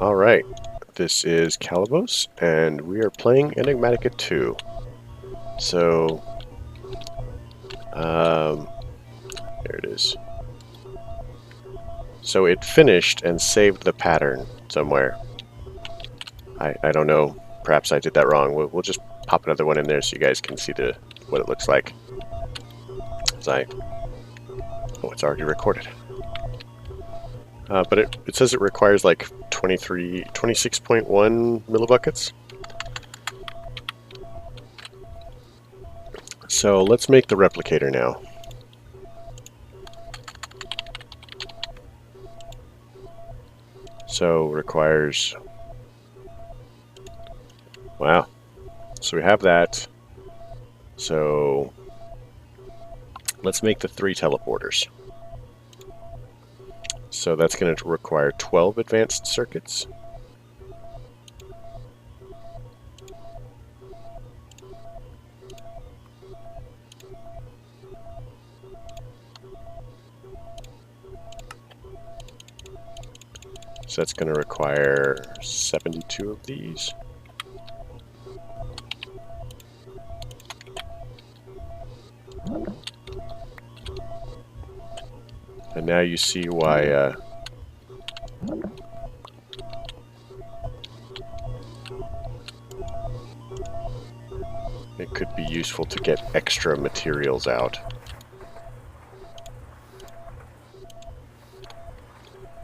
Alright, this is Calibos, and we are playing Enigmatica 2. So, there it is. So it finished and saved the pattern somewhere. I don't know, perhaps I did that wrong. We'll just pop another one in there so you guys can see what it looks like. Oh, it's already recorded. But it says it requires like 26.1 millibuckets. So let's make the replicator now. So requires, wow. So we have that. So let's make the 3 teleporters. So that's going to require 12 advanced circuits. So that's going to require 72 of these. And now you see why it could be useful to get extra materials out.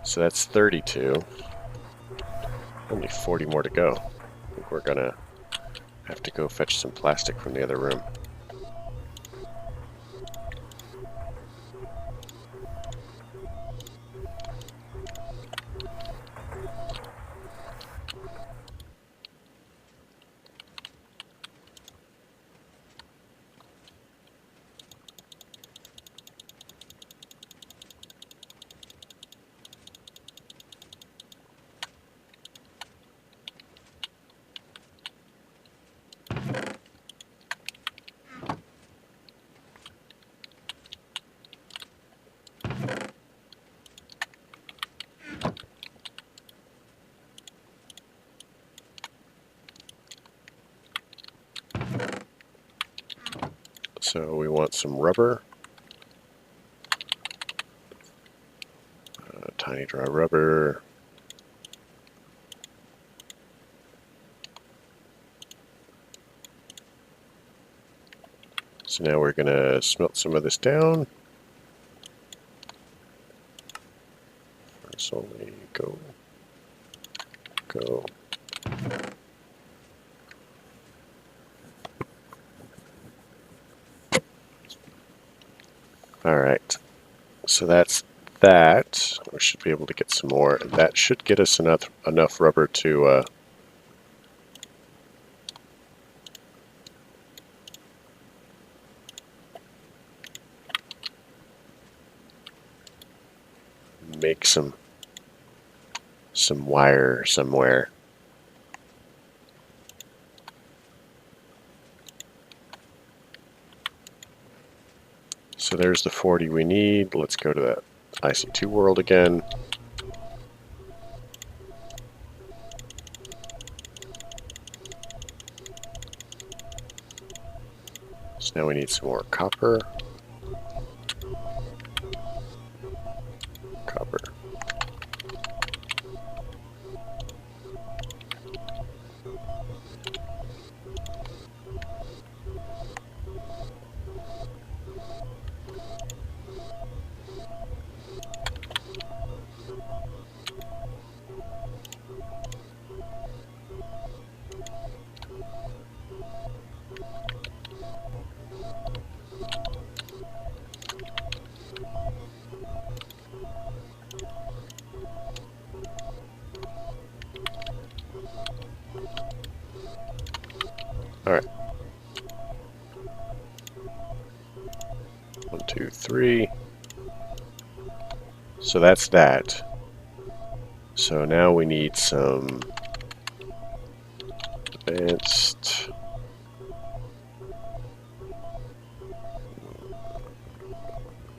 So that's 32. Only 40 more to go. I think we're gonna have to go fetch some plastic from the other room. So we want some rubber, tiny dry rubber. So now we're gonna smelt some of this down. First only go. Alright, so that's that. We should be able to get some more. That should get us enough rubber to make some wire somewhere. So there's the 40 we need. Let's go to that IC2 world again. So now we need some more copper. Alright. 1, 2, 3. So that's that. So now we need some advanced.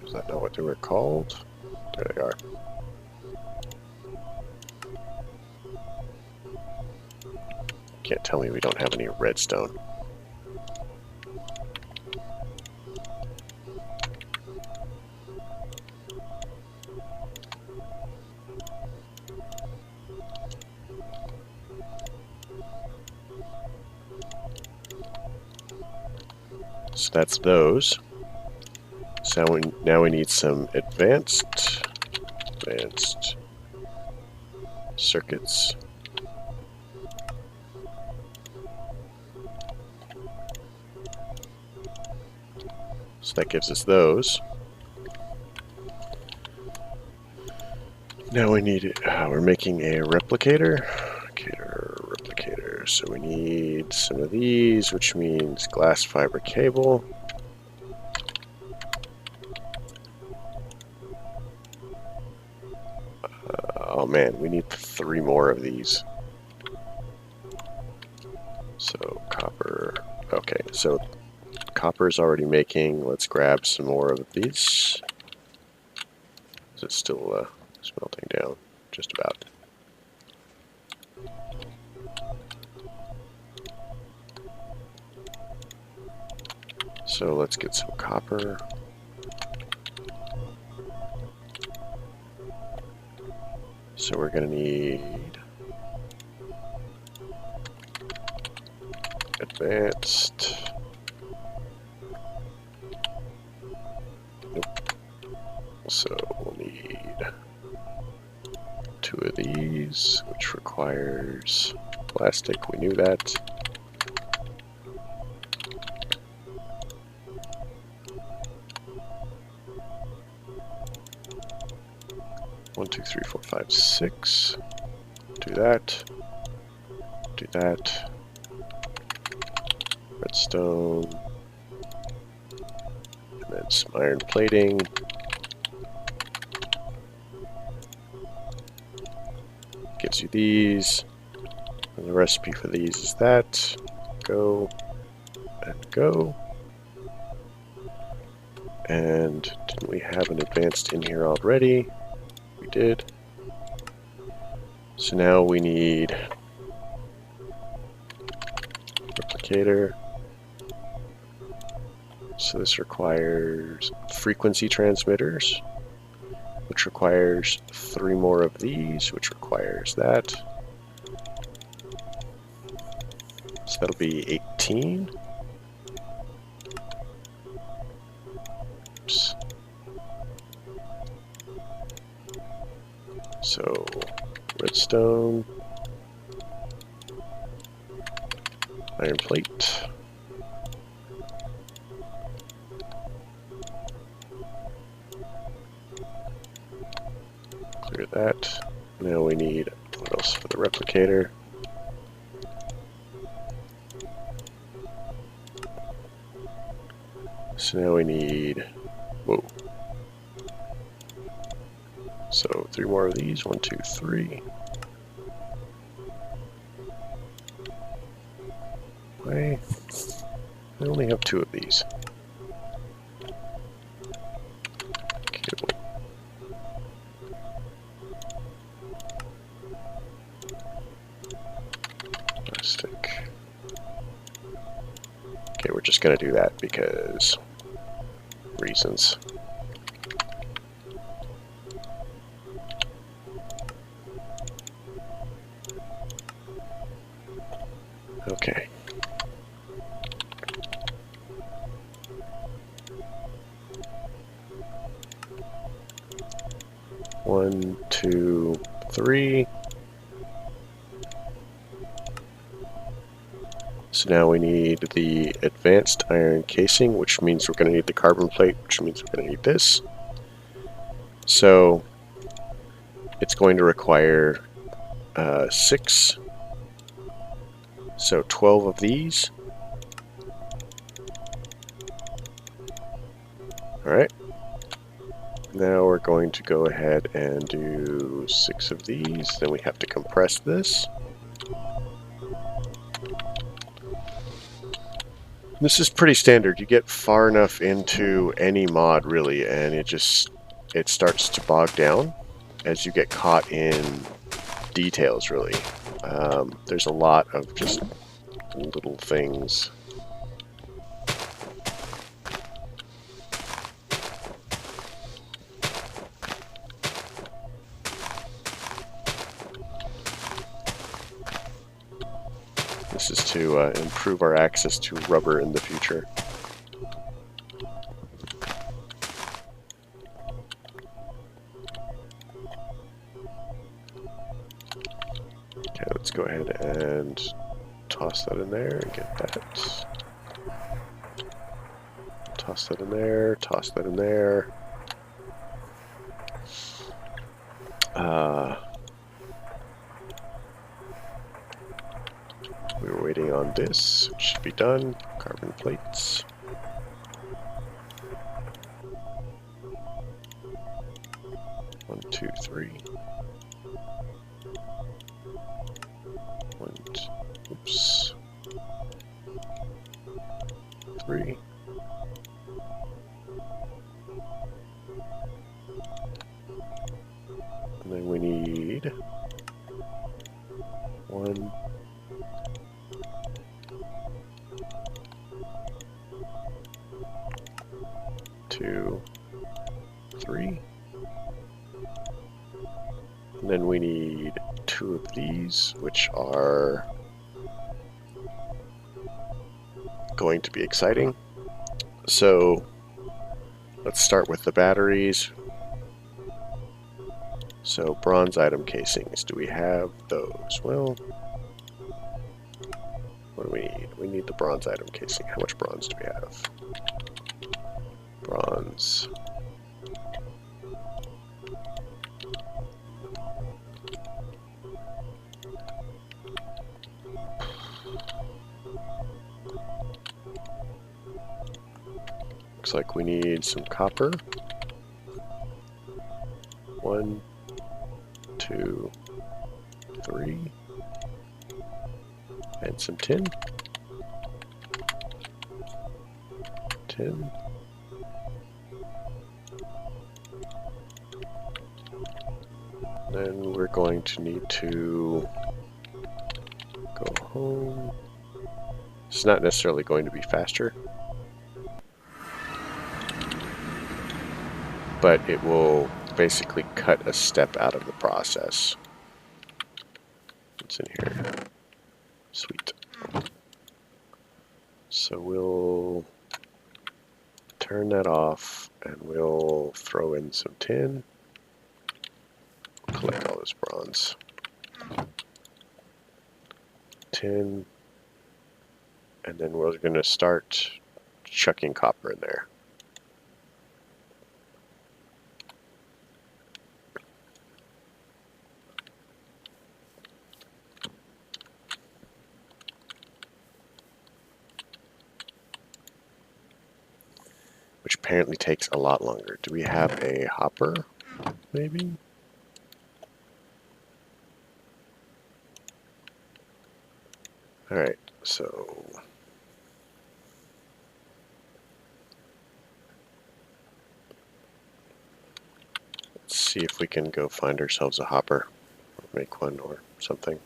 Is that not what they were called? There they are. Can't tell me we don't have any redstone. So that's those. So now we need some advanced circuits. So that gives us those. Now we need, we're making a replicator. Replicator. So we need some of these, which means glass fiber cable. Oh man, we need 3 more of these. So copper. Okay, so copper is already making. Let's grab some more of these. Is it still smelting down? Just about. So let's get some copper. So we're going to need advanced. Nope. So we'll need 2 of these, which requires plastic. We knew that. One, two, three, four, five, 6. Do that. Do that. Redstone. And then some iron plating. Gives you these. And the recipe for these is that. Go. And go. And didn't we have an advanced in here already? We did. So now we need replicator. So this requires frequency transmitters, which requires 3 more of these, which requires that. So that'll be 18. Oops. So redstone, iron plate, clear that. Now we need, what else for the replicator? So now we need, whoa. So 3 more of these, 1, 2, 3. Why? I only have 2 of these. Cool. Plastic. Okay, we're just gonna do that because reasons. Okay. One, 2, 3. So now we need the advanced iron casing, which means we're going to need the carbon plate, which means we're going to need this. So it's going to require 6. So 12 of these. Alright. Now we're going to go ahead and do 6 of these. Then we have to compress this. This is pretty standard. You get far enough into any mod, really, and it starts to bog down as you get caught in details, really. There's a lot of just little things. This is to improve our access to rubber in the future. Okay, let's go ahead and toss that in there and get that. Toss that in there, toss that in there. We were waiting on this, which should be done. Carbon plates. One, two, three. Oops. 3. And then we need 1, 2, 3. And then we need 2 of these, which are going to be exciting. So let's start with the batteries. So bronze item casings, do we have those? Well, what do we need? We need the bronze item casing. How much bronze do we have? Bronze. Looks like we need some copper. 1, 2, 3. And some tin. 10. Then we're going to need to go home. It's not necessarily going to be faster, but it will basically cut a step out of the process. What's in here? Sweet. So we'll turn that off and we'll throw in some tin. Collect all this bronze. Tin. And then we're going to start chucking copper in there. Which apparently takes a lot longer. Do we have a hopper, maybe? Alright, so let's see if we can go find ourselves a hopper, or make one or something.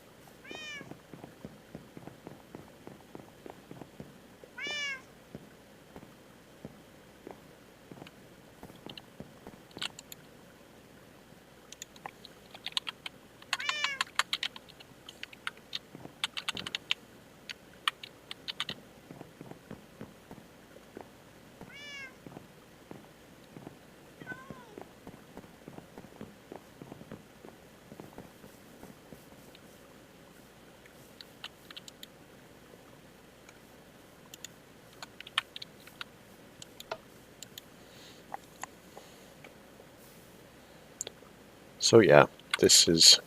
So yeah, this is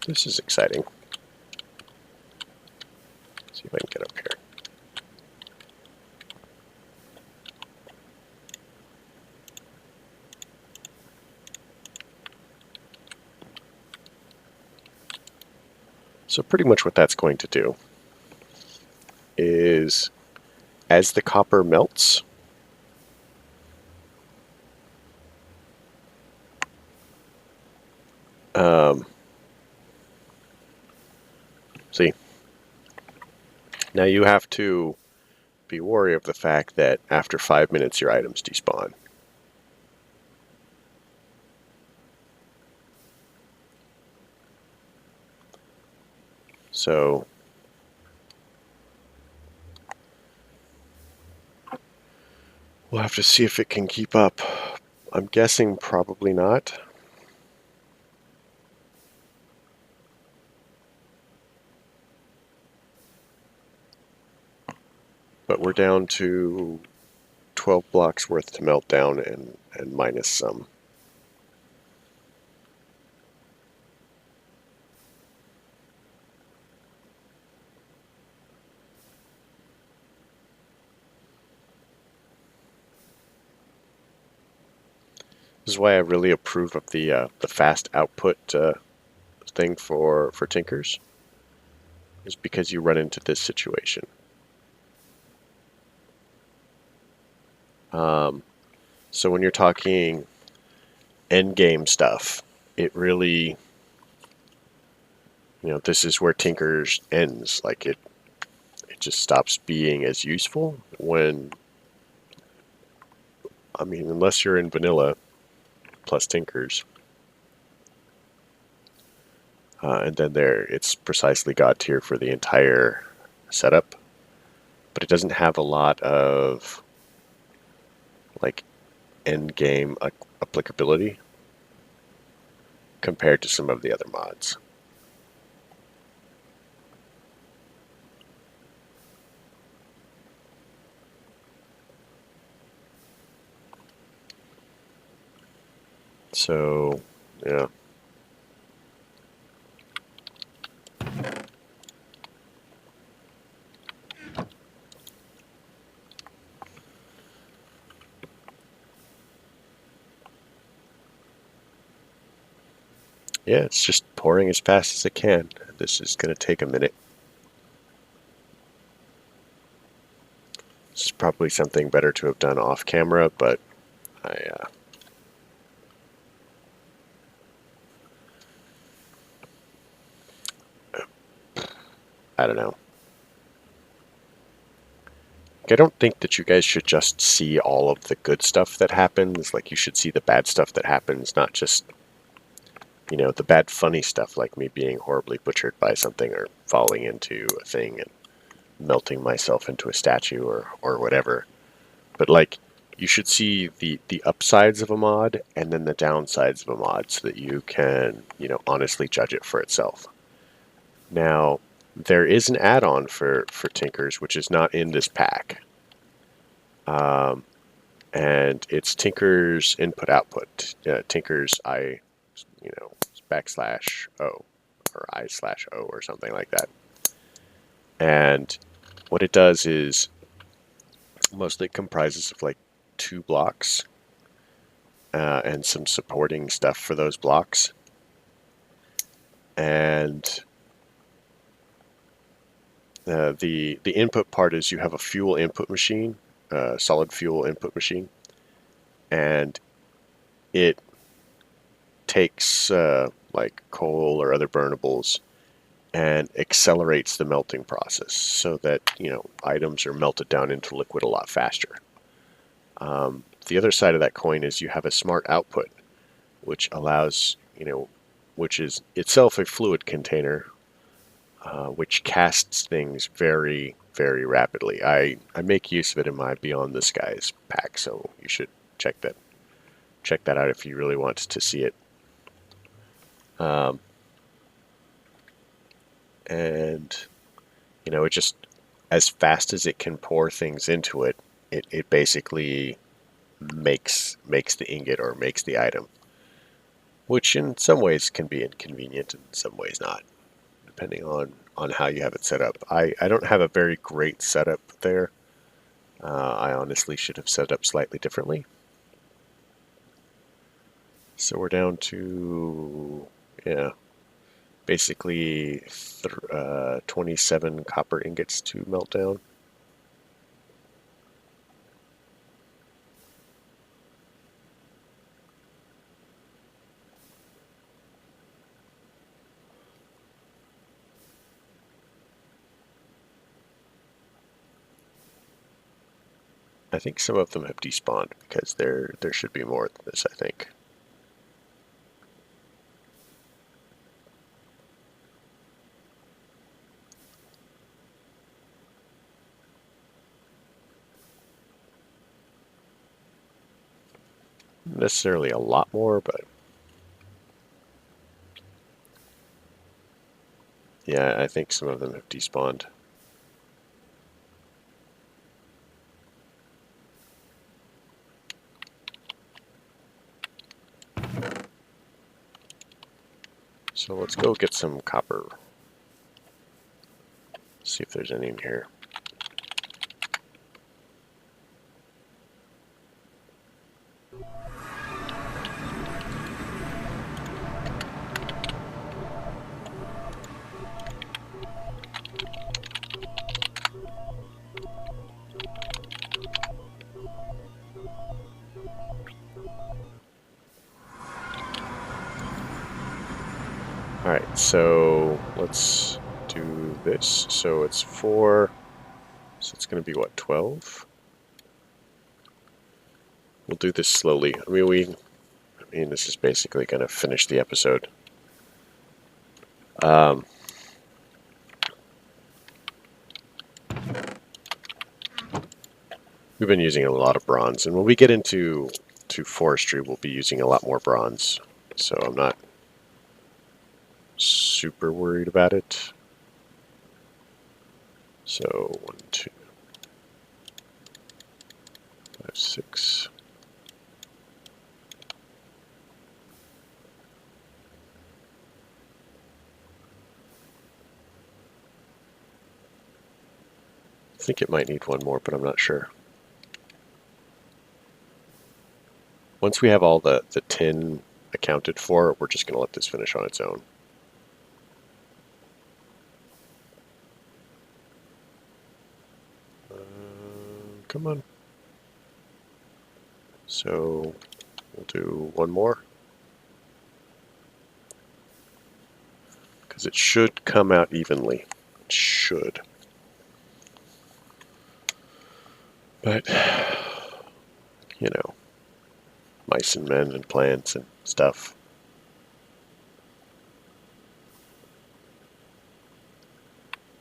exciting. Let's see if I can get up here. So pretty much what that's going to do is, as the copper melts, Now you have to be wary of the fact that after 5 minutes your items despawn. So we'll have to see if it can keep up. I'm guessing probably not. But we're down to 12 blocks worth to melt down and minus some. This is why I really approve of the fast output thing for tinkers, is because you run into this situation. So when you're talking end game stuff, it really, this is where tinkers ends. Like it just stops being as useful when, I mean, unless you're in vanilla plus tinkers. And then it's precisely God tier for the entire setup, but it doesn't have a lot of like end game applicability compared to some of the other mods. So, yeah. Yeah, it's just pouring as fast as it can. This is going to take a minute. This is probably something better to have done off camera, but I don't know. I don't think that you guys should just see all of the good stuff that happens. Like, you should see the bad stuff that happens, not just, the bad funny stuff, like me being horribly butchered by something or falling into a thing and melting myself into a statue or whatever. But, like, you should see the upsides of a mod and then the downsides of a mod so that you can, honestly judge it for itself. Now, there is an add-on for Tinkers, which is not in this pack. And it's Tinker's input output. Tinker's backslash O or I/O or something like that. And what it does is mostly comprises of like 2 blocks and some supporting stuff for those blocks. And the input part is you have a fuel input machine, solid fuel input machine, and it takes like coal or other burnables and accelerates the melting process so that items are melted down into liquid a lot faster. The other side of that coin is you have a smart output, which allows which is itself a fluid container, which casts things very, very rapidly. I make use of it in my Beyond the Skies pack, so you should check that out if you really want to see it. And it just, as fast as it can pour things into it, it basically makes the ingot or makes the item, which in some ways can be inconvenient, in some ways not, depending on how you have it set up. I don't have a very great setup there. I honestly should have set it up slightly differently. So we're down to, basically 27 copper ingots to melt down. I think some of them have despawned because there should be more than this, I think. Not necessarily a lot more, but yeah, I think some of them have despawned. So let's go get some copper. See if there's any in here. Alright, so let's do this. So it's 4, so it's going to be what, 12? We'll do this slowly. I mean, this is basically going to finish the episode. We've been using a lot of bronze, and when we get into forestry, we'll be using a lot more bronze. So I'm not super worried about it. So 1, 2, 5, 6. I think it might need one more, but I'm not sure. Once we have all the tin accounted for, we're just going to let this finish on its own. Come on. So we'll do one more. Because it should come out evenly. It should. But, you know, mice and men and plants and stuff.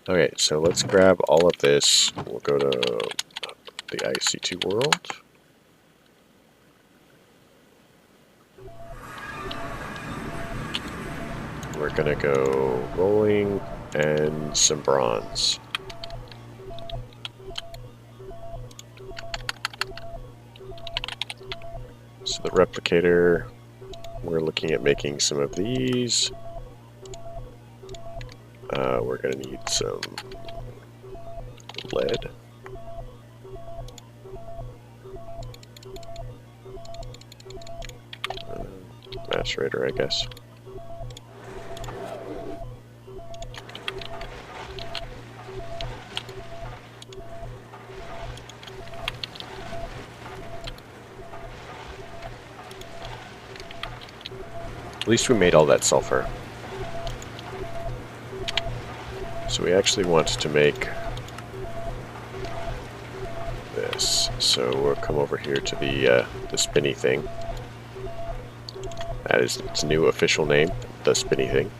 Okay, so let's grab all of this. We'll go to the IC2 world. We're gonna go rolling and some bronze. So the replicator, we're looking at making some of these. We're gonna need some lead. Macerator, I guess. At least we made all that sulfur. So we actually want to make this. So we'll come over here to the spinny thing. That is its new official name, the spinny thing.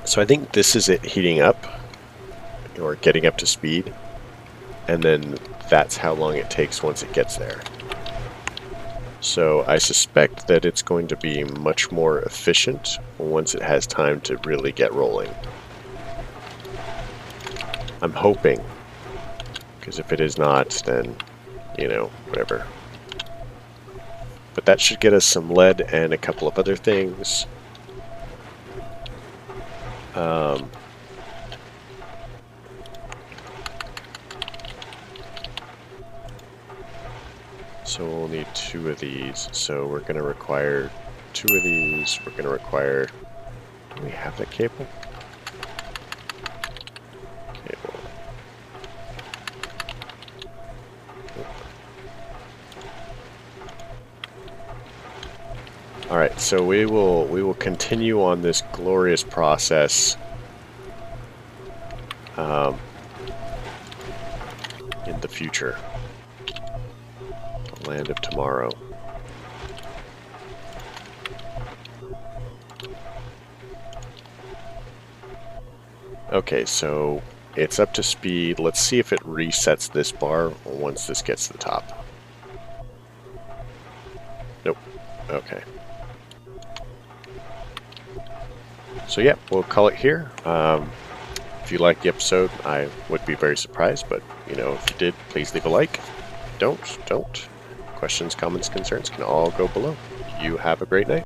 So I think this is it heating up, or getting up to speed, and then that's how long it takes once it gets there. So I suspect that it's going to be much more efficient once it has time to really get rolling. I'm hoping, because if it is not, then, you know, whatever. But that should get us some lead and a couple of other things. So we'll need 2 of these. So we're going to require 2 of these. We're going to require... Do we have that cable? All right, so we will continue on this glorious process in the future. The land of tomorrow. Okay, so it's up to speed. Let's see if it resets this bar once this gets to the top. Nope. Okay. So yeah, we'll call it here. If you liked the episode, I would be very surprised, but you know, if you did, please leave a like. If you don't. Questions, comments, concerns can all go below. You have a great night.